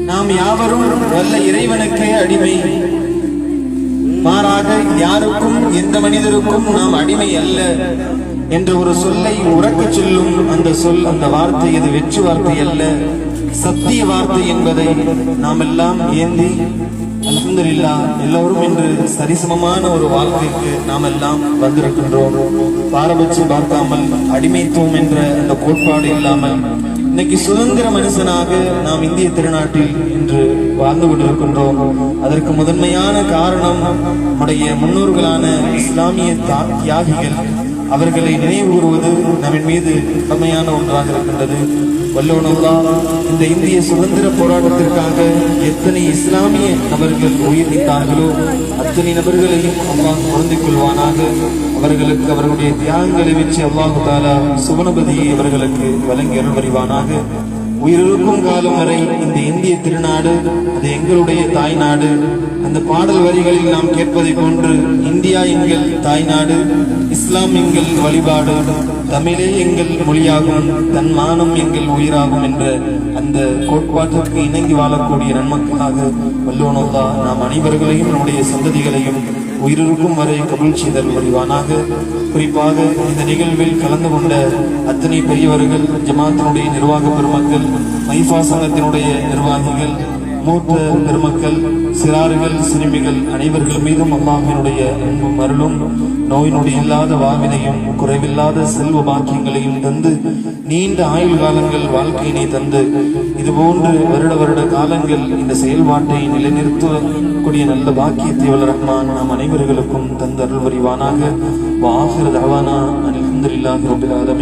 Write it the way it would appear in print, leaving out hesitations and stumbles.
நாம் யாவரும் வல்ல இறைவனுக்கே அடிமை. மாறாக யாருக்கும் எந்த மனிதருக்கும் நாம் அடிமை அல்ல என்ற ஒரு சொல்லை உறக்கச் சொல்லும் அந்த சொல், அந்த வார்த்தை இது வெற்று வார்த்தை அல்ல, சத்திய வார்த்தை என்பதை நாம் எல்லாம் ஏந்தி அல்ஹம்துலில்லாஹ் எல்லோரும் இன்று சரிசமமான ஒரு வாழ்க்கைக்கு நாம் எல்லாம் வந்திருக்கின்றோம். பாரபட்சம் பார்க்காமல், அடிமைத்துவம் என்ற அந்த கோட்பாடு இல்லாமல் இன்னைக்கு சுதந்திர மனுஷனாக நாம் இந்திய திருநாட்டில் இன்று வாழ்ந்து கொண்டிருக்கின்றோம். அதற்கு முதன்மையான காரணம் நம்முடைய முன்னோர்களான இஸ்லாமிய தியாகிகள். அவர்களை நினைவு கூறுவது நம்மின் மீது கடமையான ஒன்றாக இருக்கின்றது. வல்லோனல்லாஹ் இந்த இந்திய சுதந்திர போராட்டத்திற்காக எத்தனை இஸ்லாமிய நபர்கள் உயிர் நீத்தார்களோ அத்தனை நபர்களையும் அல்லாஹ் பொருந்திக் கொள்வானாக. அவர்களுக்கு அவர்களுடைய தியாகங்களை வச்சு அல்லாஹு தஆலா சுவனபதியை அவர்களுக்கு வழங்கி அருள் புரிவானாக. உயிரிழக்கும் காலம் வரை இந்த இந்திய திருநாடு அது எங்களுடைய தாய்நாடு. அந்த பாடல் வரிகளில் நாம் கேட்பதை போன்று, இந்தியா எங்கள் தாய்நாடு, இஸ்லாம் எங்கள் வழிபாடு, தமிழே எங்கள் மொழியாகும், தன்மானம் எங்கள் உயிராகும் என்ற அந்த கோட்பாட்டிற்கு இணங்கி வாழக்கூடிய நன்மக்களாக வல்லோனல்லாஹ் நாம் அனைவர்களையும் நம்முடைய சந்ததிகளையும் உயிரிழக்கும் வரை கபூல் செய்தல் புரிவானாக. குறிப்பாக இந்த நிகழ்வில் கலந்து கொண்ட அத்தனை பெரியவர்கள், ஜமாத்தினுடைய நிர்வாக பெருமக்கள், மைஃபா சங்கத்தினுடைய நிர்வாகிகள், மூத்த பெருமக்கள், சிறார்கள், சிறுமிகள் அனைவர்கள் மீதும் அல்லாஹ்வினுடைய அன்பும் அருளும், நோய் நொடி இல்லாத வாழ்வினையும் குறைவில்லாத செல்வ பாக்கியங்களையும் தந்து நீண்ட ஆயுள் காலங்கள் வாழ்க்கையினை தந்து இதுபோன்று வருட காலங்கள் இந்த செயல்பாட்டை நிலைநிறுத்தக்கூடிய நல்ல பாக்கியத்தை வல்ல ரஹ்மான் நாம் அனைவர்களுக்கும் தந்து அருள் புரிவானாக. வ ஆகிரு தஅவானா அல்ஹம்துலில்லாஹி ரப்பில் ஆலமீன்.